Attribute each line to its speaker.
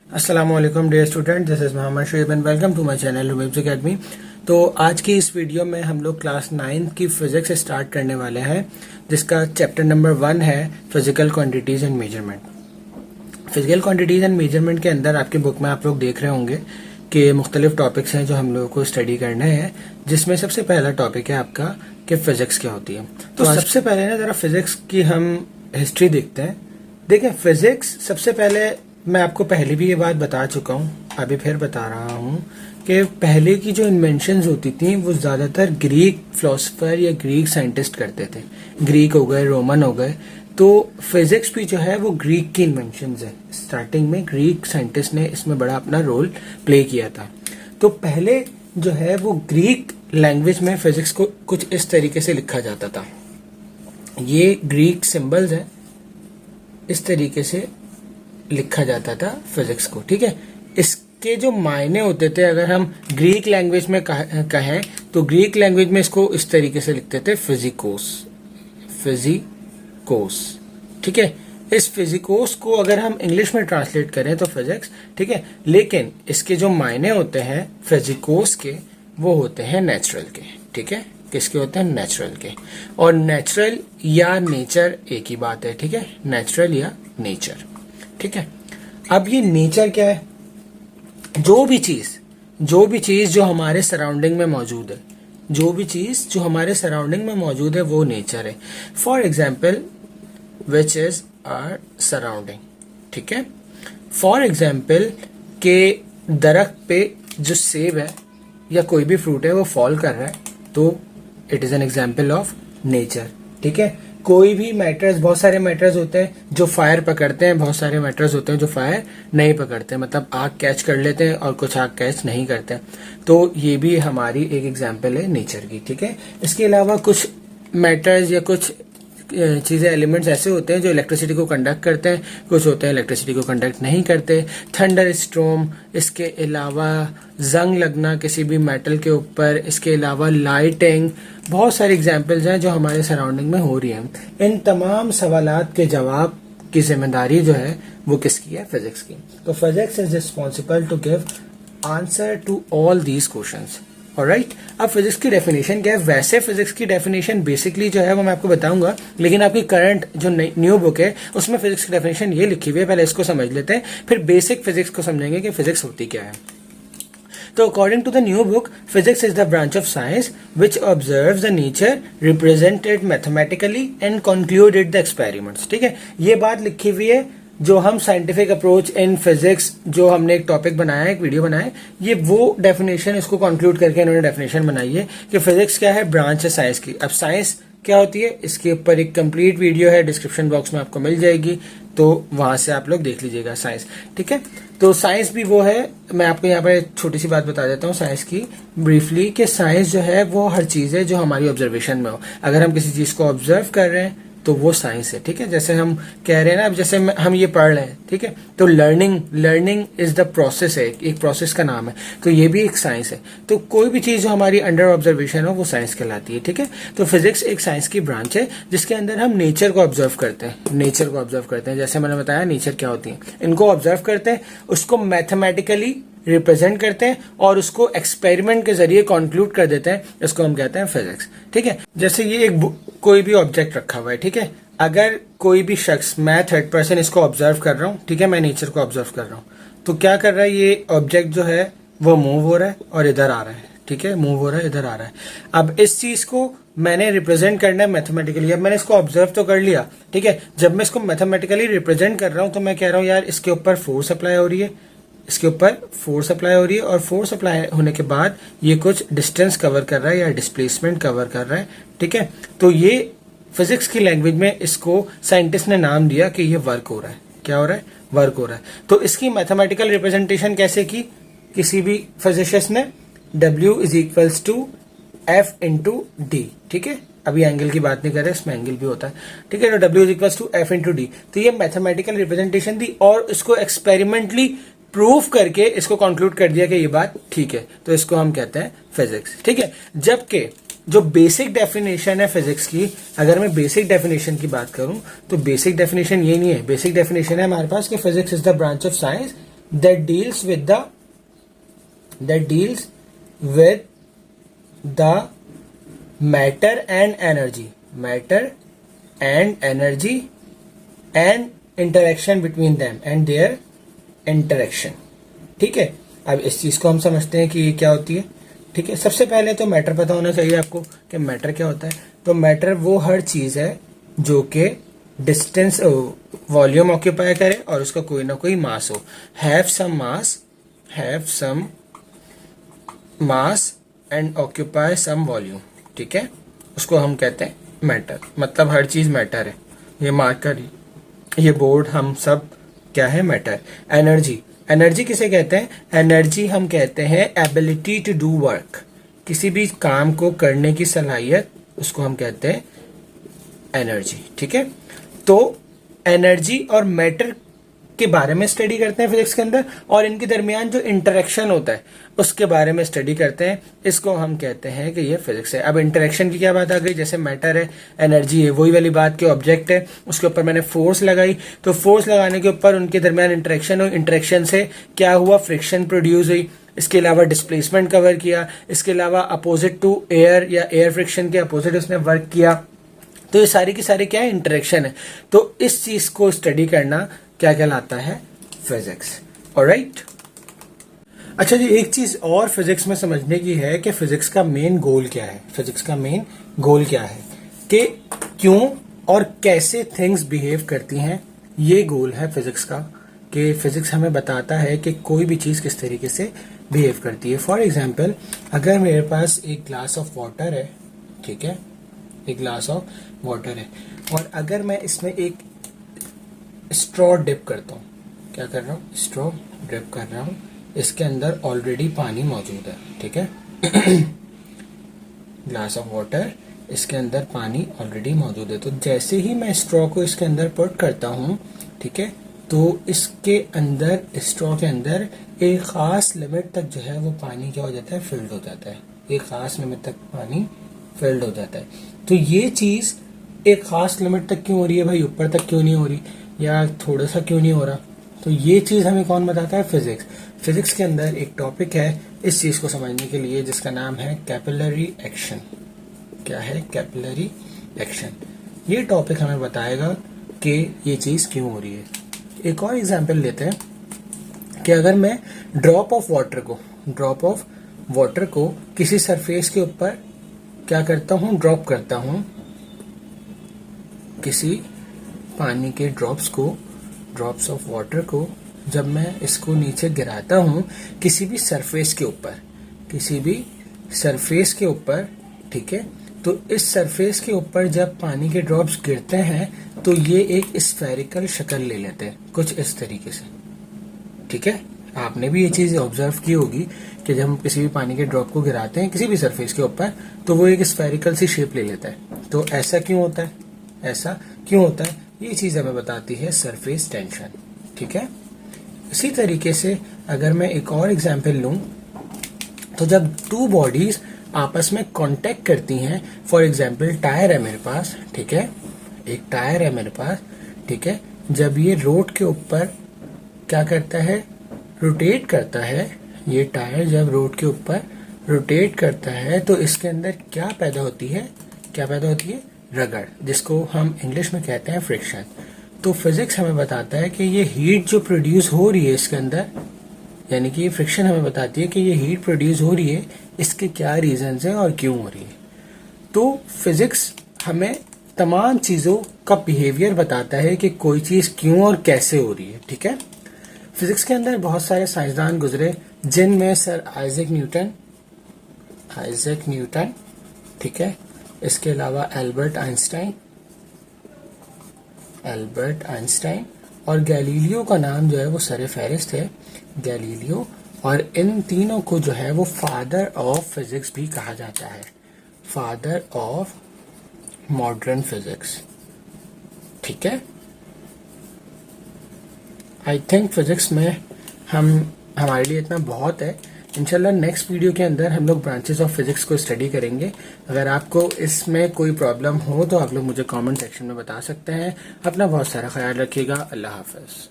Speaker 1: अस्सलामुअलैकुम dear student, this is Mohammad Shoaib and welcome to my channel Lubaib's academy. तो आज की इस वीडियो में हम लोग क्लास 9 की फिजिक्स स्टार्ट करने वाले हैं, जिसका चैप्टर नंबर 1 है physical quantities and measurement. Physical quantities and measurement के अंदर आपकी बुक में आप लोग देख रहे होंगे कि मुख्तलिफ टॉपिक्स हैं जो हम लोगों को स्टडी करने हैं, जिसमें सबसे पहला टॉपिक है आपका कि फिजिक्स क्या होती है। तो सबसे पहले ना जरा फिजिक्स की हम हिस्ट्री देखते हैं। देखें, फिजिक्स सबसे पहले मैं आपको पहले भी ये बात बता चुका हूँ, अभी फिर बता रहा हूँ कि पहले की जो इन्वेंशंस होती थी वो ज़्यादातर ग्रीक फिलोसफर या ग्रीक साइंटिस्ट करते थे। ग्रीक हो गए, रोमन हो गए। तो फिजिक्स भी जो है वो ग्रीक की इन्वेंशंस है। स्टार्टिंग में ग्रीक साइंटिस्ट ने इसमें बड़ा अपना रोल प्ले किया था। तो पहले जो है वो ग्रीक लैंग्वेज में फिजिक्स को कुछ इस तरीके से लिखा जाता था। ये ग्रीक सिंबल्स हैं, इस तरीके से लिखा जाता था फिजिक्स को। ठीक है, इसके जो मायने होते थे, अगर हम ग्रीक लैंग्वेज में कहें तो ग्रीक लैंग्वेज में इसको इस तरीके से लिखते थे फिजिकोस। फिजिकोस, ठीक है। इस फिजिकोस को अगर हम इंग्लिश में ट्रांसलेट करें तो फिजिक्स, ठीक है। लेकिन इसके जो मायने होते हैं फिजिकोस के, वो होते हैं नेचुरल के। ठीक है, किसके होते हैं? नेचुरल के। और नेचुरल या नेचर एक ही बात है। ठीक है, नेचुरल या नेचर। ठीक है, अब ये नेचर क्या है? जो भी चीज जो हमारे सराउंडिंग में मौजूद है, जो भी चीज जो हमारे सराउंडिंग में मौजूद है वो नेचर है। For example, which is our surrounding. ठीक है, फॉर एग्जाम्पल के दरख्त पे जो सेब है या कोई भी फ्रूट है वो फॉल कर रहा है, तो it is an example of nature. ठीक है, कोई भी मैटर्स, बहुत सारे मैटर्स होते हैं जो फायर पकड़ते हैं, बहुत सारे मैटर्स होते हैं जो फायर नहीं पकड़ते, मतलब आग कैच कर लेते हैं और कुछ आग कैच नहीं करते। तो ये भी हमारी एक एग्जांपल है नेचर की। ठीक है, इसके अलावा कुछ मैटर्स या कुछ चीजें, एलिमेंट्स ऐसे होते हैं जो इलेक्ट्रिसिटी को कंडक्ट करते हैं, कुछ होते हैं इलेक्ट्रिसिटी को कंडक्ट नहीं करते। थंडर स्टॉर्म, इसके अलावा जंग लगना किसी भी मेटल के ऊपर, इसके अलावा लाइटिंग, बहुत सारी एग्जांपल्स हैं जो हमारे सराउंडिंग में हो रही हैं। इन तमाम सवालात के जवाब की जिम्मेदारी जो है वो किसकी है? फिजिक्स की। तो physics is responsible to give answer to all these questions. Alright, अब फिजिक्स की डेफिनेशन क्या है? वैसे फिजिक्स की डेफिनेशन बेसिकली जो है वो मैं आपको बताऊंगा, लेकिन आपकी करंट जो न्यू बुक है उसमें फिजिक्स की डेफिनेशन ये लिखी हुई है। पहले इसको समझ लेते हैं, फिर बेसिक फिजिक्स को समझेंगे कि फिजिक्स होती क्या है। तो according to the new book, physics is the branch of science which observes the nature, represented mathematically and concluded the experiments. ठीक है, ये बात लिखी हुई है जो हम साइंटिफिक अप्रोच इन फिजिक्स, जो हमने एक टॉपिक बनाया है, एक वीडियो बनाया है, ये वो डेफिनेशन, इसको कंक्लूड करके इन्होंने डेफिनेशन बनाई है कि फिजिक्स क्या है? ब्रांच है साइंस की। अब साइंस क्या होती है, इसके ऊपर एक कंप्लीट वीडियो है, डिस्क्रिप्शन बॉक्स में आपको मिल जाएगी, तो वहां से आप लोग देख लीजिएगा साइंस। ठीक है, तो साइंस भी वो है। मैं आपको यहाँ पर छोटी सी बात बता देता हूँ साइंस की ब्रीफली, कि साइंस जो है वो हर चीज है जो हमारी ऑब्जर्वेशन में हो। अगर हम किसी चीज को ऑब्जर्व कर रहे हैं तो वो साइंस है। ठीक है, जैसे हम कह रहे हैं ना, अब जैसे हम ये पढ़ रहे हैं, ठीक है, तो लर्निंग इज द प्रोसेस है, एक प्रोसेस का नाम है, तो ये भी एक साइंस है। तो कोई भी चीज जो हमारी अंडर ऑब्जर्वेशन हो वो साइंस कहलाती है। ठीक है, तो फिजिक्स एक साइंस की ब्रांच है जिसके अंदर हम नेचर को ऑब्जर्व करते हैं। जैसे मैंने बताया नेचर क्या होती है, इनको ऑब्जर्व करते हैं, उसको मैथमेटिकली रिप्रेजेंट करते हैं और उसको एक्सपेरिमेंट के जरिए कंक्लूड कर देते हैं। इसको हम कहते हैं फिजिक्स। ठीक है, जैसे ये एक कोई भी ऑब्जेक्ट रखा हुआ है, ठीक है, अगर कोई भी शख्स, मैं थर्ड पर्सन इसको ऑब्जर्व कर रहा हूँ, ठीक है, मैं नेचर को ऑब्जर्व कर रहा हूँ, तो क्या कर रहा है? ये ऑब्जेक्ट जो है वो मूव हो रहा है और इधर आ रहा है। ठीक है, मूव हो रहा है, इधर आ रहा है। अब इस चीज को मैंने रिप्रेजेंट करना है मैथमेटिकली। अब मैंने इसको ऑब्जर्व तो कर लिया, ठीक है, जब मैं इसको मैथमेटिकली रिप्रेजेंट कर रहा हूं तो मैं कह रहा हूं यार इसके ऊपर फोर्स अप्लाई हो रही है, इसके ऊपर फोर्स अप्लाई हो रही है, और फोर्स अप्लाई होने के बाद ये कुछ डिस्टेंस कवर कर रहा है या डिस्प्लेसमेंट कवर कर रहा है। ठीक है, तो ये फिजिक्स की लैंग्वेज में इसको साइंटिस्ट ने नाम दिया कि ये वर्क हो रहा है। क्या हो रहा है? वर्क हो रहा है। तो इसकी मैथमेटिकल रिप्रेजेंटेशन कैसे की किसी भी फिजिशिस्ट ने? W is equals to F into D. ठीक है, अभी एंगल की बात नहीं कर रहे, इसमें एंगल भी होता है। ठीक है, तो W is equals to F into D. तो ये मैथमेटिकल रिप्रेजेंटेशन दी और इसको एक्सपेरिमेंटली प्रूफ करके इसको कंक्लूड कर दिया कि ये बात ठीक है, तो इसको हम कहते हैं फिजिक्स। ठीक है, जबकि जो बेसिक डेफिनेशन है फिजिक्स की, अगर मैं बेसिक डेफिनेशन की बात करूं तो बेसिक डेफिनेशन ये नहीं है। बेसिक डेफिनेशन है हमारे पास कि physics is the branch of science that deals with the matter and energy and interaction between them and their interaction. ठीक है, अब इस चीज को हम समझते हैं कि ये क्या होती है. ठीक है, सबसे पहले तो मैटर पता होना चाहिए आपको कि मैटर क्या होता है. तो मैटर वो हर चीज है जो कि डिस्टेंस वॉल्यूम ऑक्यूपाई करे और उसका कोई ना कोई मास हो. Have some mass and occupy some volume. ठीक है, उसको हम कहते हैं मैटर. मतलब हर चीज मैटर है. ये मार्कर, ये बोर्ड, हम सब क्या है, मैटर. एनर्जी किसे कहते हैं? एनर्जी हम कहते हैं एबिलिटी टू डू वर्क. किसी भी काम को करने की सलाहियत, उसको हम कहते हैं एनर्जी. ठीक है, तो एनर्जी और मैटर के बारे में स्टडी करते हैं फिजिक्स के अंदर, और इनके दरमियान जो इंटरेक्शन होता है उसके बारे में स्टडी करते हैं. इसको हम कहते हैं कि ये फिजिक्स है. अब इंटरेक्शन की क्या बात आ गई? जैसे मैटर है, एनर्जी है, वही वाली बात के ऑब्जेक्ट है, उसके ऊपर मैंने फोर्स लगाई, तो फोर्स लगाने के ऊपर उनके दरमियान इंटरेक्शन हुई. इंटरेक्शन से क्या हुआ? फ्रिक्शन प्रोड्यूस हुई. इसके अलावा डिस्प्लेसमेंट कवर किया. इसके अलावा अपोजिट टू एयर या एयर फ्रिक्शन के अपोजिट उसने वर्क किया. तो ये सारी की सारी क्या है? इंटरेक्शन है. तो इस चीज को स्टडी करना क्या कहलाता है? फिजिक्स. ऑलराइट. अच्छा जी, एक चीज और फिजिक्स में समझने की है कि फिजिक्स का मेन गोल क्या है. फिजिक्स का मेन गोल क्या है कि क्यों और कैसे थिंग्स बिहेव करती हैं. ये गोल है फिजिक्स का, कि फिजिक्स हमें बताता है कि कोई भी चीज किस तरीके से बिहेव करती है. फॉर एग्जाम्पल, अगर मेरे पास एक ग्लास ऑफ वाटर है, ठीक है, एक ग्लास ऑफ वाटर है, और अगर मैं इसमें एक स्ट्रॉ डिप करता हूँ, क्या कर रहा हूँ? स्ट्रॉ डिप कर रहा हूँ. इसके अंदर ऑलरेडी पानी मौजूद है. ठीक है, ग्लास ऑफ वाटर, इसके अंदर पानी ऑलरेडी मौजूद है. तो जैसे ही मैं स्ट्रॉ को इसके अंदर पुट करता हूँ, ठीक है, तो इसके अंदर, स्ट्रॉ के अंदर एक खास लिमिट तक जो है वो पानी क्या हो जाता है? फिल्ड हो जाता है. एक खास लिमिट तक पानी फिल्ड हो जाता है. तो ये चीज एक खास लिमिट तक क्यों हो रही है भाई? ऊपर तक क्यों नहीं हो रही, या थोड़ा सा क्यों नहीं हो रहा? तो ये चीज हमें कौन बताता है? फिजिक्स. फिजिक्स के अंदर एक टॉपिक है इस चीज को समझने के लिए, जिसका नाम है कैपिलरी एक्शन. क्या है? Capillary action. ये टॉपिक हमें बताएगा कि ये चीज क्यों हो रही है. एक और एग्जांपल लेते हैं कि अगर मैं ड्रॉप ऑफ वाटर को किसी सरफेस के ऊपर क्या करता हूं? ड्रॉप करता हूं. किसी पानी के ड्रॉप्स ऑफ वाटर को जब मैं इसको नीचे गिराता हूं किसी भी सरफेस के ऊपर, ठीक है, तो इस सरफेस के ऊपर जब पानी के ड्रॉप्स गिरते हैं तो ये एक स्फेरिकल शक्ल ले लेते हैं, कुछ इस तरीके से. ठीक है, आपने भी ये चीज ऑब्जर्व की होगी कि जब हम किसी भी पानी के ड्रॉप को गिराते हैं किसी भी सरफेस के ऊपर, तो वो एक स्फेरिकल सी शेप ले लेता है. तो ऐसा क्यों होता है? ये चीज हमें बताती है सरफेस टेंशन. ठीक है, इसी तरीके से अगर मैं एक और एग्जांपल लूं, तो जब टू बॉडीज आपस में कांटेक्ट करती हैं, फॉर एग्जांपल टायर है मेरे पास, ठीक है, एक टायर है मेरे पास, ठीक है, जब ये रोड के ऊपर क्या करता है? रोटेट करता है. ये टायर जब रोड के ऊपर रोटेट करता है तो इसके अंदर क्या पैदा होती है? रगड़, जिसको हम इंग्लिश में कहते हैं फ्रिक्शन. तो फिजिक्स हमें बताता है कि ये हीट जो प्रोड्यूस हो रही है इसके अंदर, यानी कि ये फ्रिक्शन हमें बताती है कि ये हीट प्रोड्यूस हो रही है, इसके क्या रीजंस हैं और क्यों हो रही है. तो फिजिक्स हमें तमाम चीजों का बिहेवियर बताता है कि कोई चीज क्यों और कैसे हो रही है. ठीक है, फिजिक्स के अंदर बहुत सारे साइंसदान गुजरे, जिनमें सर आइजैक न्यूटन, ठीक है, इसके अलावा एल्बर्ट आइंस्टाइन और गैलीलियो का नाम जो है वो सर फहरिस्त है, गैलीलियो. और इन तीनों को जो है वो फादर ऑफ फिजिक्स भी कहा जाता है, फादर ऑफ मॉडर्न फिजिक्स. ठीक है, आई थिंक फिजिक्स में हमारे लिए इतना बहुत है. इंशाल्लाह नेक्स्ट वीडियो के अंदर हम लोग ब्रांचेस ऑफ फिजिक्स को स्टडी करेंगे. अगर आपको इसमें कोई प्रॉब्लम हो तो आप लोग मुझे कमेंट सेक्शन में बता सकते हैं. अपना बहुत सारा ख्याल रखिएगा. अल्लाह हाफ़िज़.